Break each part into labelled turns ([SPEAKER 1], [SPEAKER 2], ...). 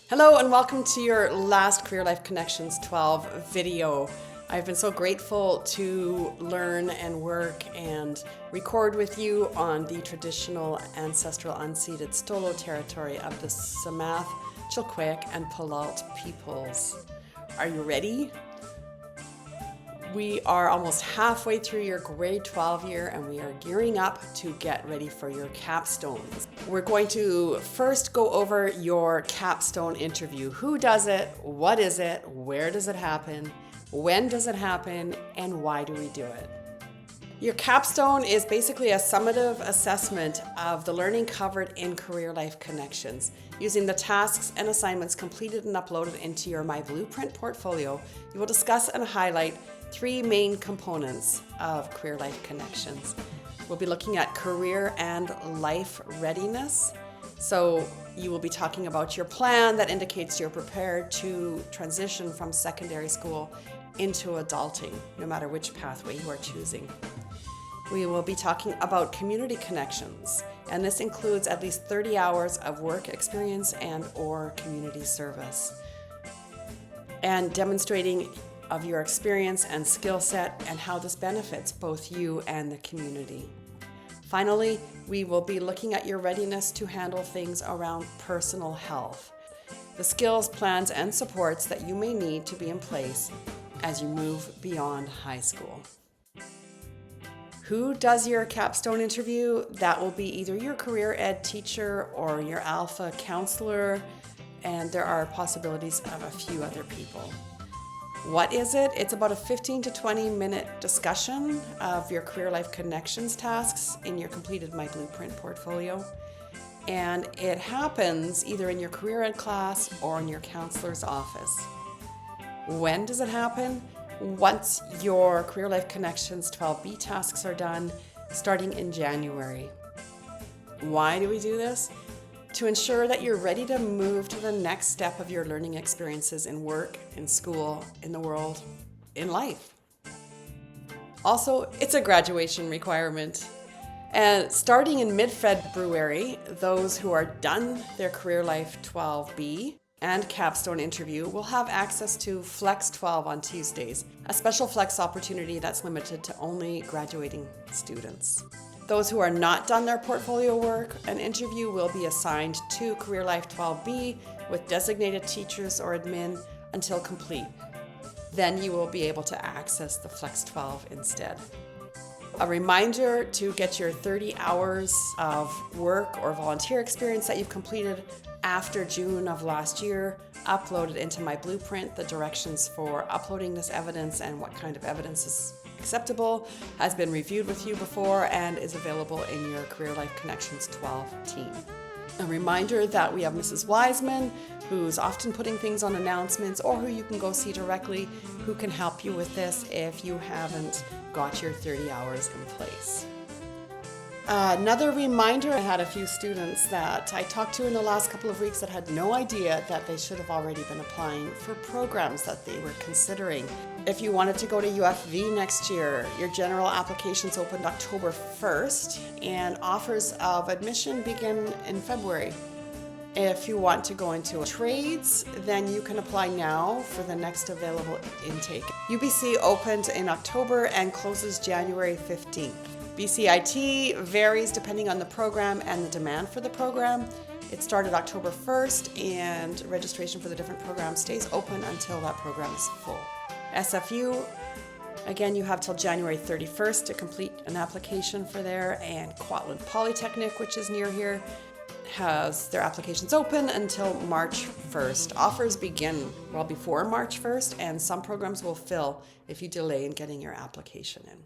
[SPEAKER 1] Hello and welcome to your last Career Life Connections 12 video. I've been so grateful to learn and work and record with you on the traditional ancestral unceded Stolo territory of the Summative, Chilquic, and Palaut peoples. Are you ready? We are almost halfway through your grade 12 year and we are gearing up to get ready for your capstones. We're going to first go over your capstone interview. Who does it? What is it? Where does it happen? When does it happen? And why do we do it? Your capstone is basically a summative assessment of the learning covered in Career Life Connections. Using the tasks and assignments completed and uploaded into your myBlueprint portfolio, you will discuss and highlight three main components of Career Life Connections. We'll be looking at career and life readiness. So you will be talking about your plan that indicates you're prepared to transition from secondary school into adulting, no matter which pathway you are choosing. We will be talking about community connections, and this includes at least 30 hours of work experience and or community service. And demonstrating of your experience and skill set and how this benefits both you and the community. Finally, we will be looking at your readiness to handle things around personal health, the skills, plans, and supports that you may need to be in place as you move beyond high school. Who does your capstone interview? That will be either your career ed teacher or your alpha counselor, and there are possibilities of a few other people. What is it? It's about a 15 to 20 minute discussion of your Career Life Connections tasks in your completed myBlueprint portfolio. And it happens either in your career ed class or in your counselor's office. When does it happen? Once your Career Life Connections 12B tasks are done, starting in January. Why do we do this? To ensure that you're ready to move to the next step of your learning experiences in work, in school, in the world, in life. Also, it's a graduation requirement. And starting in mid-February, those who are done their Career Life 12B and capstone interview will have access to Flex 12 on Tuesdays, a special Flex opportunity that's limited to only graduating students. Those who are not done their portfolio work and interview will be assigned to Career Life 12B with designated teachers or admin until complete. Then you will be able to access the Flex 12 instead. A reminder to get your 30 hours of work or volunteer experience that you've completed after June of last year uploaded into myBlueprint. The directions for uploading this evidence and what kind of evidence is acceptable has been reviewed with you before and is available in your Career Life Connections 12 team. A reminder that we have Mrs. Wiseman, who's often putting things on announcements or who you can go see directly, who can help you with this if you haven't got your 30 hours in place. Another reminder, I had a few students that I talked to in the last couple of weeks that had no idea that they should have already been applying for programs that they were considering. If you wanted to go to UFV next year, your general applications opened October 1st and offers of admission begin in February. If you want to go into trades, then you can apply now for the next available intake. UBC opened in October and closes January 15th. BCIT varies depending on the program and the demand for the program. It started October 1st and registration for the different programs stays open until that program is full. SFU, again, you have till January 31st to complete an application for there, and Kwantlen Polytechnic, which is near here, has their applications open until March 1st. Offers begin well before March 1st, and some programs will fill if you delay in getting your application in.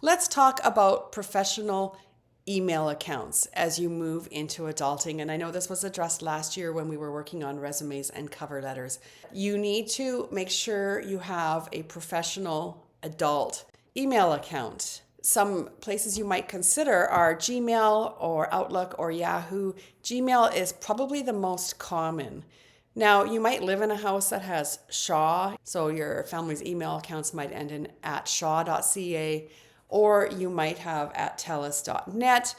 [SPEAKER 1] Let's talk about professional email accounts as you move into adulting. And I know this was addressed last year when we were working on resumes and cover letters. You need to make sure you have a professional adult email account. Some places you might consider are Gmail or Outlook or Yahoo. Gmail is probably the most common. Now, you might live in a house that has Shaw, so your family's email accounts might end in @shaw.ca, or you might have @telus.net.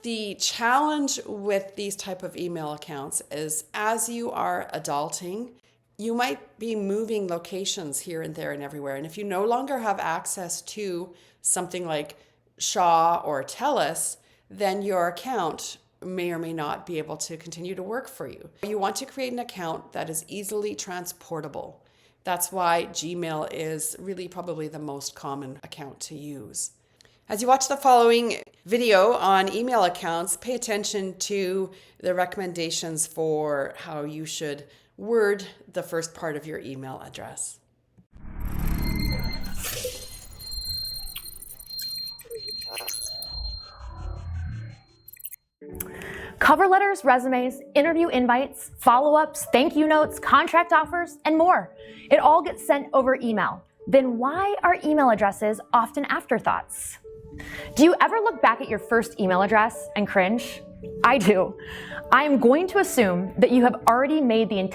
[SPEAKER 1] The challenge with these type of email accounts is as you are adulting, you might be moving locations here and there and everywhere. And if you no longer have access to something like Shaw or TELUS, then your account may or may not be able to continue to work for you. You want to create an account that is easily transportable. That's why Gmail is really probably the most common account to use. As you watch the following video on email accounts, pay attention to the recommendations for how you should word the first part of your email address.
[SPEAKER 2] Cover letters, resumes, interview invites, follow-ups, thank you notes, contract offers, and more. It all gets sent over email. Then why are email addresses often afterthoughts? Do you ever look back at your first email address and cringe? I do. I'm going to assume that you have already made the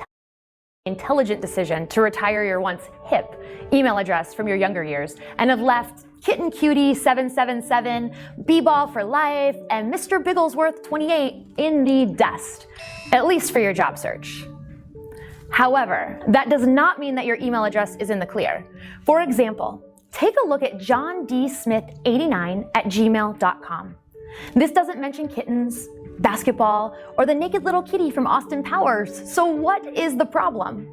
[SPEAKER 2] intelligent decision to retire your once hip email address from your younger years and have left Kitten Cutie 777, B-Ball for life, and Mr. Bigglesworth 28 in the dust, at least for your job search. However, that does not mean that your email address is in the clear. For example, take a look at johndsmith89@gmail.com. This doesn't mention kittens, basketball, or the naked little kitty from Austin Powers. So what is the problem?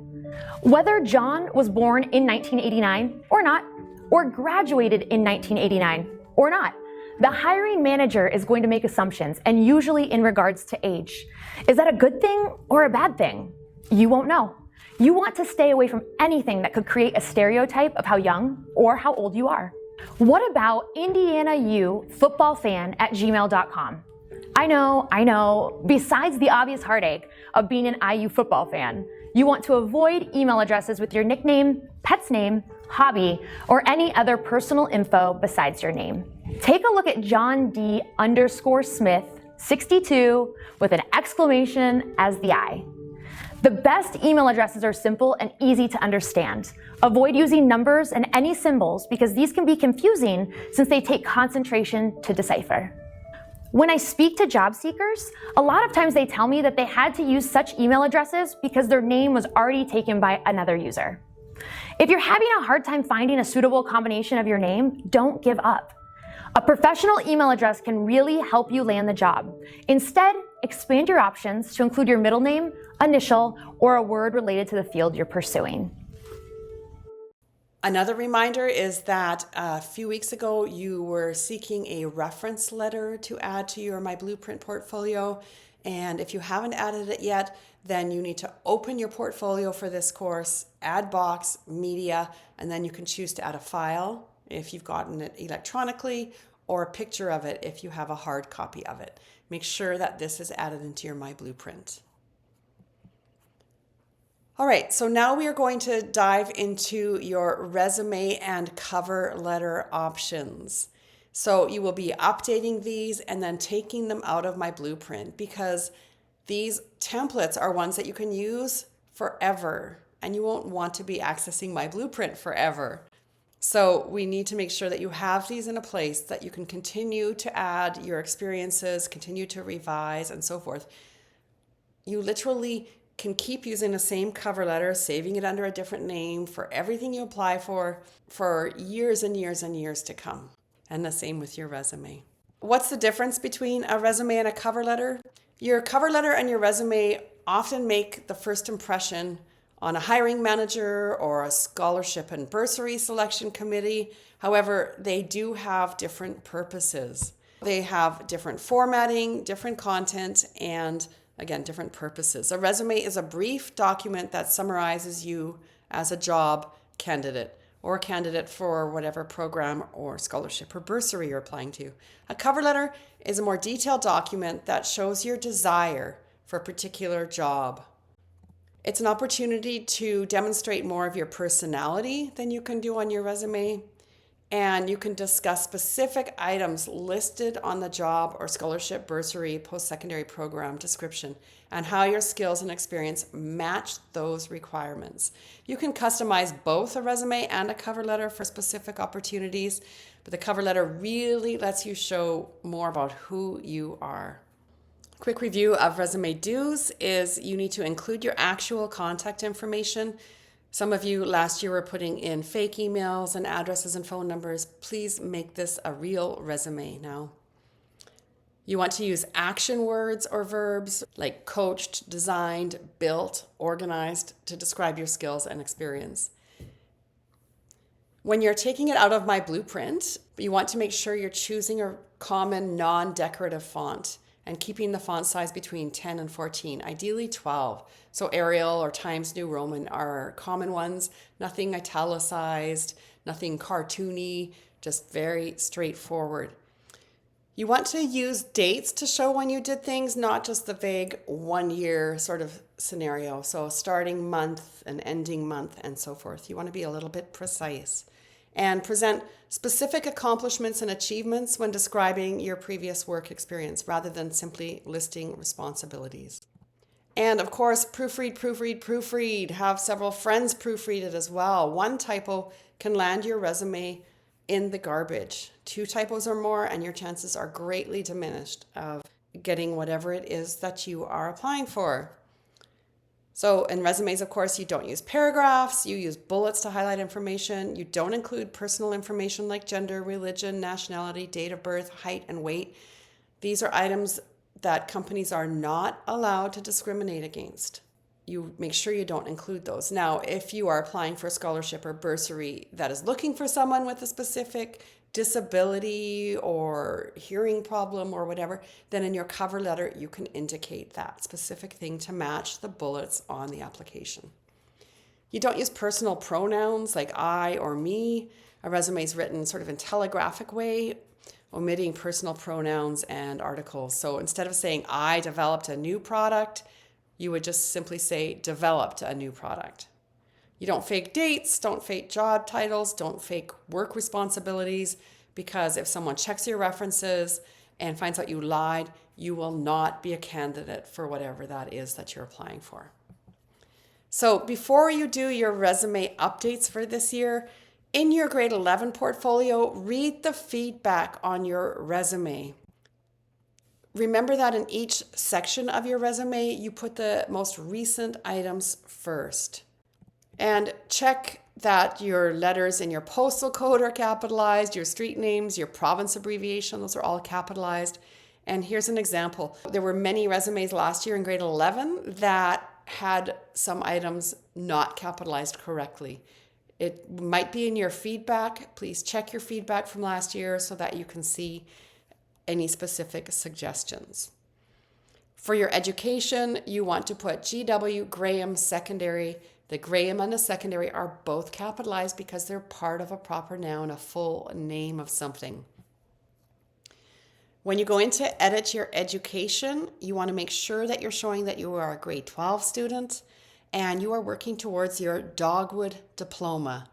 [SPEAKER 2] Whether John was born in 1989 or not, or graduated in 1989 or not, the hiring manager is going to make assumptions, and usually in regards to age. Is that a good thing or a bad thing? You won't know. You want to stay away from anything that could create a stereotype of how young or how old you are. What about Indiana U football fan at gmail.com? I know, besides the obvious heartache of being an IU football fan, you want to avoid email addresses with your nickname, pet's name, hobby, or any other personal info besides your name. Take a look at John D_Smith62 with an exclamation as the I. The best email addresses are simple and easy to understand. Avoid using numbers and any symbols because these can be confusing since they take concentration to decipher. When I speak to job seekers, a lot of times they tell me that they had to use such email addresses because their name was already taken by another user. If you're having a hard time finding a suitable combination of your name, don't give up. A professional email address can really help you land the job. Instead, expand your options to include your middle name, initial, or a word related to the field you're pursuing.
[SPEAKER 1] Another reminder is that a few weeks ago, you were seeking a reference letter to add to your myBlueprint portfolio. And if you haven't added it yet, then you need to open your portfolio for this course, add box, media, and then you can choose to add a file if you've gotten it electronically or a picture of it if you have a hard copy of it. Make sure that this is added into your myBlueprint. All right, so now we are going to dive into your resume and cover letter options. So you will be updating these and then taking them out of myBlueprint because these templates are ones that you can use forever and you won't want to be accessing myBlueprint forever. So we need to make sure that you have these in a place that you can continue to add your experiences, continue to revise and so forth. You literally can keep using the same cover letter, saving it under a different name for everything you apply for years and years and years to come. And the same with your resume. What's the difference between a resume and a cover letter? Your cover letter and your resume often make the first impression on a hiring manager or a scholarship and bursary selection committee. However, they do have different purposes. They have different formatting, different content, and again, different purposes. A resume is a brief document that summarizes you as a job candidate or a candidate for whatever program or scholarship or bursary you're applying to. A cover letter is a more detailed document that shows your desire for a particular job. It's an opportunity to demonstrate more of your personality than you can do on your resume. And you can discuss specific items listed on the job or scholarship, bursary, post-secondary program description and how your skills and experience match those requirements. You can customize both a resume and a cover letter for specific opportunities, But the cover letter really lets you show more about who you are. Quick review of resume do's is you need to include your actual contact information. Some of you last year were putting in fake emails and addresses and phone numbers. Please make this a real resume now. You want to use action words or verbs like coached, designed, built, organized to describe your skills and experience. When you're taking it out of myBlueprint, you want to make sure you're choosing a common non-decorative font and keeping the font size between 10 and 14, ideally 12. So Arial or Times New Roman are common ones, nothing italicized, nothing cartoony, just very straightforward. You want to use dates to show when you did things, not just the vague 1 year sort of scenario. So starting month and ending month and so forth. You want to be a little bit precise and present specific accomplishments and achievements when describing your previous work experience rather than simply listing responsibilities. And of course, proofread. Have several friends proofread it as well. One typo can land your resume in the garbage. 2 typos or more and your chances are greatly diminished of getting whatever it is that you are applying for. So in resumes, of course, you don't use paragraphs, you use bullets to highlight information. You don't include personal information like gender, religion, nationality, date of birth, height, and weight. These are items that companies are not allowed to discriminate against. You make sure you don't include those. Now, if you are applying for a scholarship or bursary that is looking for someone with a specific disability or hearing problem or whatever, then in your cover letter, you can indicate that specific thing to match the bullets on the application. You don't use personal pronouns like I or me. A resume is written sort of in telegraphic way, omitting personal pronouns and articles. So instead of saying I developed a new product, you would just simply say developed a new product. You don't fake dates, don't fake job titles, don't fake work responsibilities, because if someone checks your references and finds out you lied, you will not be a candidate for whatever that is that you're applying for. So before you do your resume updates for this year, in your grade 11 portfolio, read the feedback on your resume. Remember that in each section of your resume, you put the most recent items first. And check that your letters in your postal code are capitalized, your street names, your province abbreviation, those are all capitalized. And here's an example. There were many resumes last year in grade 11 that had some items not capitalized correctly. It might be in your feedback. Please check your feedback from last year so that you can see any specific suggestions. For your education, you want to put GW Graham Secondary. The Graham and the secondary are both capitalized because they're part of a proper noun, a full name of something. When you go in to edit your education, you want to make sure that you're showing that you are a grade 12 student and you are working towards your Dogwood diploma.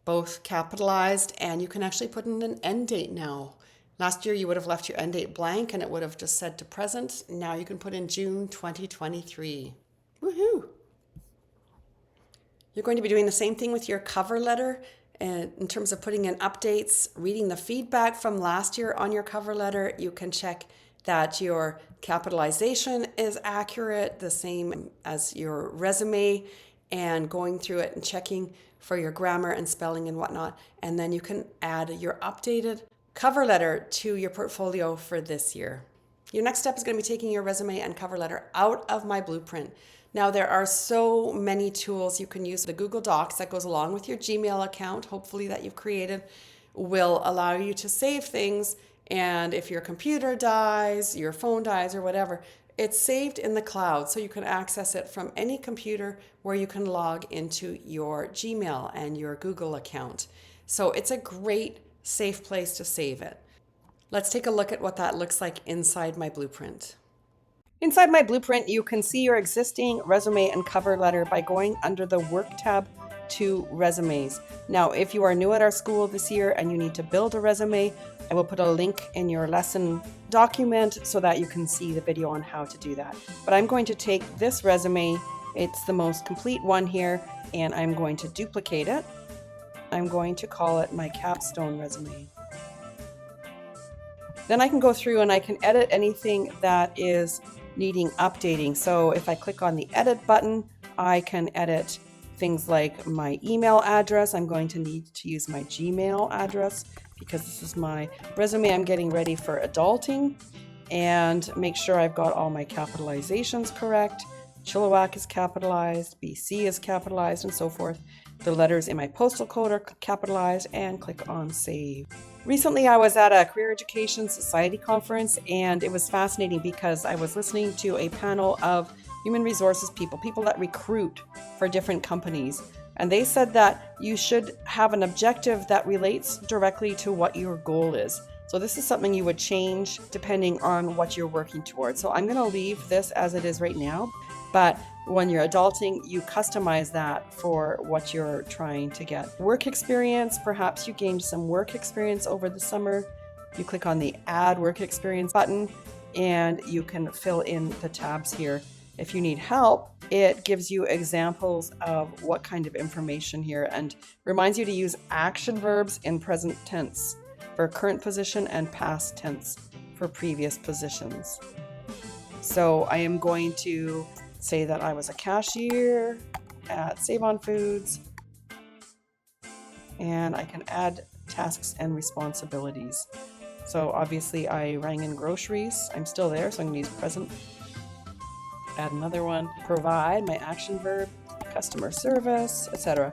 [SPEAKER 1] Both capitalized, and you can actually put in an end date now. Last year, you would have left your end date blank and it would have just said to present. Now you can put in June 2023. Woohoo! You're going to be doing the same thing with your cover letter in terms of putting in updates, reading the feedback from last year on your cover letter. You can check that your capitalization is accurate, the same as your resume, and going through it and checking for your grammar and spelling and whatnot. And then you can add your updated cover letter to your portfolio for this year. Your next step is going to be taking your resume and cover letter out of myBlueprint. Now, there are so many tools you can use. The Google Docs that goes along with your Gmail account, hopefully that you've created, will allow you to save things. And if your computer dies, your phone dies or whatever, it's saved in the cloud. So you can access it from any computer where you can log into your Gmail and your Google account. So it's a great, safe place to save it. Let's take a look at what that looks like inside myBlueprint. Inside myBlueprint, you can see your existing resume and cover letter by going under the Work tab to Resumes. Now, if you are new at our school this year and you need to build a resume, I will put a link in your lesson document so that you can see the video on how to do that. But I'm going to take this resume, it's the most complete one here, and I'm going to duplicate it. I'm going to call it my Capstone resume. Then I can go through and I can edit anything that is needing updating. So if I click on the edit button, I can edit things like my email address. I'm going to need to use my Gmail address because this is my resume I'm getting ready for adulting, and make sure I've got all my capitalizations correct. Chilliwack is capitalized, BC is capitalized, and so forth. The letters in my postal code are capitalized, and click on save. Recently, I was at a Career Education Society conference, and it was fascinating because I was listening to a panel of human resources people that recruit for different companies. And they said that you should have an objective that relates directly to what your goal is. So this is something you would change depending on what you're working towards. So I'm going to leave this as it is right now. But when you're adulting, you customize that for what you're trying to get. Work experience, perhaps you gained some work experience over the summer. You click on the Add Work Experience button and you can fill in the tabs here. If you need help, it gives you examples of what kind of information here and reminds you to use action verbs in present tense for current position and past tense for previous positions. So I am going to say that I was a cashier at Save On Foods, and I can add tasks and responsibilities. So obviously I rang in groceries. I'm still there, so I'm going to use present. Add another one. Provide, my action verb, customer service, etc.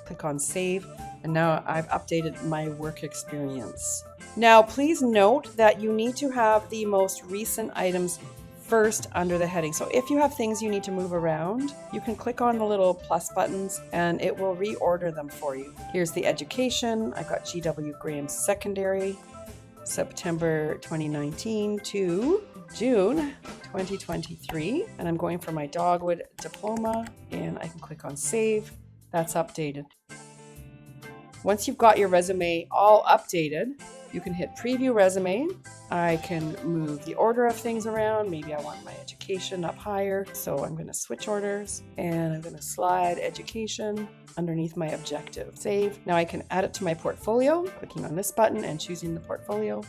[SPEAKER 1] Click on save, and now I've updated my work experience. Now please note that you need to have the most recent items first under the heading. So if you have things you need to move around, you can click on the little plus buttons and it will reorder them for you. Here's the education. I've got G.W. Graham Secondary, September 2019 to June 2023. And I'm going for my Dogwood diploma, and I can click on save. That's updated. Once you've got your resume all updated, you can hit preview resume. I can move the order of things around. Maybe I want my education up higher. So I'm going to switch orders and I'm going to slide education underneath my objective. Save. Now I can add it to my portfolio, clicking on this button and choosing the portfolio.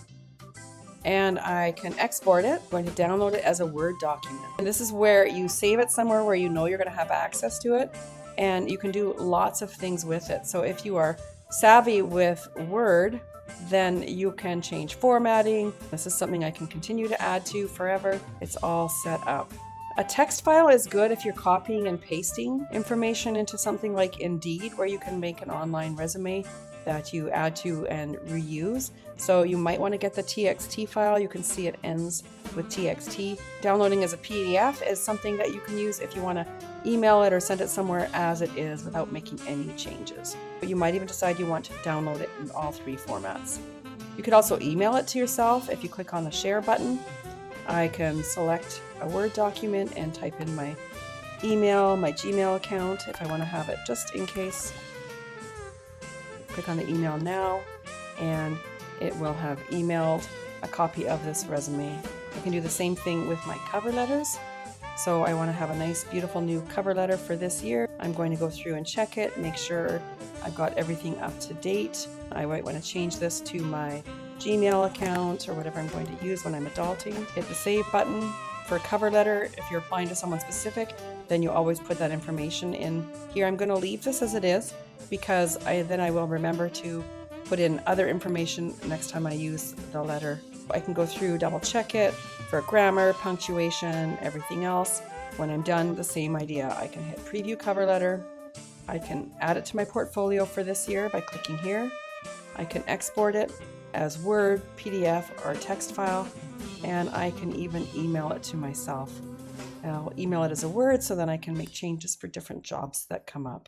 [SPEAKER 1] And I can export it. I'm going to download it as a Word document. And this is where you save it somewhere where you know you're going to have access to it. And you can do lots of things with it. So if you are savvy with Word, then you can change formatting. This is something I can continue to add to forever. It's all set up. A text file is good if you're copying and pasting information into something like Indeed, where you can make an online resume that you add to and reuse. So you might want to get the TXT file. You can see it ends with TXT. Downloading as a PDF is something that you can use if you want to email it or send it somewhere as it is without making any changes. But you might even decide you want to download it in all three formats. You could also email it to yourself. If you click on the share button, I can select a Word document and type in my email, my Gmail account if I want to have it just in case. Click on the email now and it will have emailed a copy of this resume. I can do the same thing with my cover letters. So I want to have a nice, beautiful new cover letter for this year. I'm going to go through and check it, make sure I've got everything up to date. I might want to change this to my Gmail account or whatever I'm going to use when I'm adulting. Hit the save button. For a cover letter, if you're applying to someone specific, then you always put that information in here. I'm going to leave this as it is because then I will remember to put in other information next time I use the letter. I can go through, double check it for grammar, punctuation, everything else. When I'm done, the same idea. I can hit preview cover letter. I can add it to my portfolio for this year by clicking here. I can export it as Word, PDF, or text file, and I can even email it to myself. I'll email it as a Word so then I can make changes for different jobs that come up.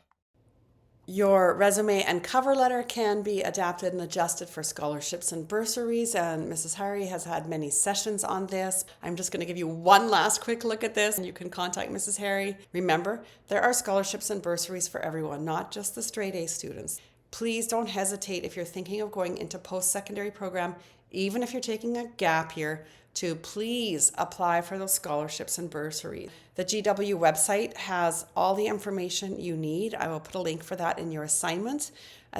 [SPEAKER 1] Your resume and cover letter can be adapted and adjusted for scholarships and bursaries, and Mrs. Harry has had many sessions on this. I'm just going to give you one last quick look at this, and you can contact Mrs. Harry. Remember, there are scholarships and bursaries for everyone, not just the straight A students. Please don't hesitate if you're thinking of going into post-secondary program, even if you're taking a gap year, to please apply for those scholarships and bursaries. The GW website has all the information you need. I will put a link for that in your assignment.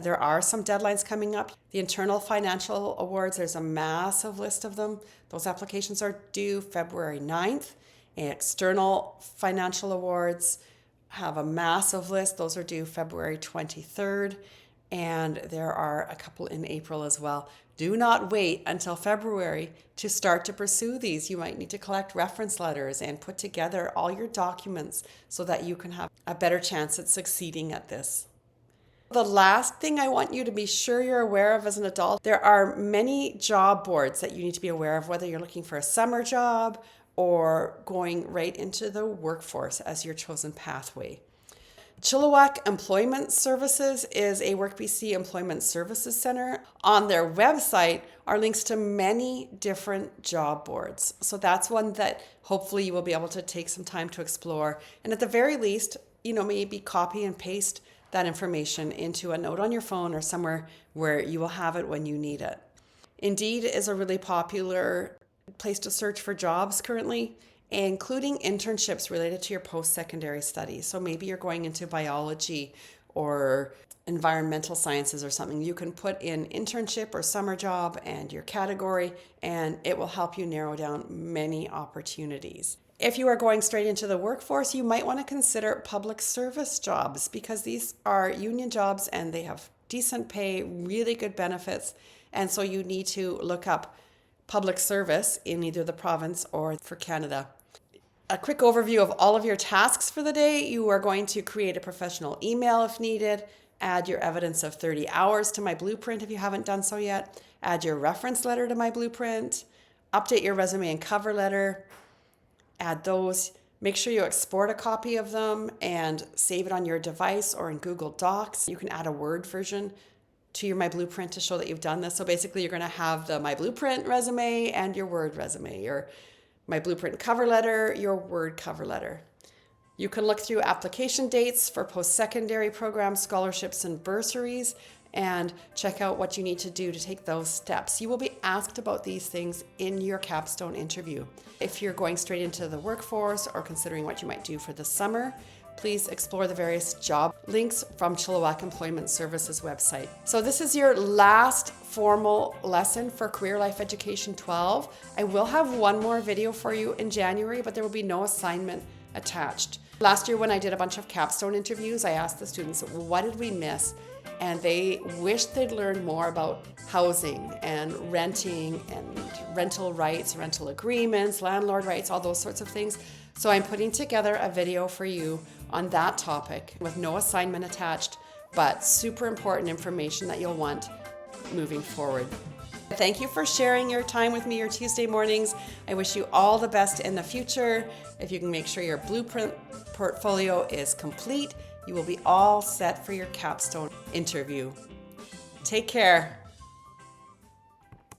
[SPEAKER 1] There are some deadlines coming up. The internal financial awards, there's a massive list of them. Those applications are due February 9th. And external financial awards have a massive list. Those are due February 23rd. And there are a couple in April as well. Do not wait until February to start to pursue these. You might need to collect reference letters and put together all your documents so that you can have a better chance at succeeding at this. The last thing I want you to be sure you're aware of as an adult, there are many job boards that you need to be aware of, whether you're looking for a summer job or going right into the workforce as your chosen pathway. Chilliwack Employment Services is a WorkBC Employment Services Center. On their website are links to many different job boards. So that's one that hopefully you will be able to take some time to explore. And at the very least, maybe copy and paste that information into a note on your phone or somewhere where you will have it when you need it. Indeed is a really popular place to search for jobs currently, including internships related to your post-secondary studies. So maybe you're going into biology or environmental sciences or something. You can put in internship or summer job and your category, and it will help you narrow down many opportunities. If you are going straight into the workforce, you might want to consider public service jobs because these are union jobs and they have decent pay, really good benefits. And so you need to look up public service in either the province or for Canada. A quick overview of all of your tasks for the day. You are going to create a professional email if needed, add your evidence of 30 hours to myBlueprint if you haven't done so yet, add your reference letter to myBlueprint, update your resume and cover letter, add those. Make sure you export a copy of them and save it on your device or in Google Docs. You can add a Word version to your myBlueprint to show that you've done this. So basically you're going to have the myBlueprint resume and your Word resume, your myBlueprint cover letter, your Word cover letter. You can look through application dates for post-secondary programs, scholarships, and bursaries, and check out what you need to do to take those steps. You will be asked about these things in your Capstone interview. If you're going straight into the workforce or considering what you might do for the summer, please explore the various job links from Chilliwack Employment Services website. So this is your last formal lesson for Career Life Education 12. I will have one more video for you in January, but there will be no assignment attached. Last year when I did a bunch of Capstone interviews, I asked the students, what did we miss? And they wished they'd learned more about housing and renting and rental rights, rental agreements, landlord rights, all those sorts of things. So I'm putting together a video for you on that topic with no assignment attached, but super important information that you'll want moving forward. Thank you for sharing your time with me your Tuesday mornings. I wish you all the best in the future. If you can make sure your blueprint portfolio is complete, you will be all set for your Capstone interview. Take care.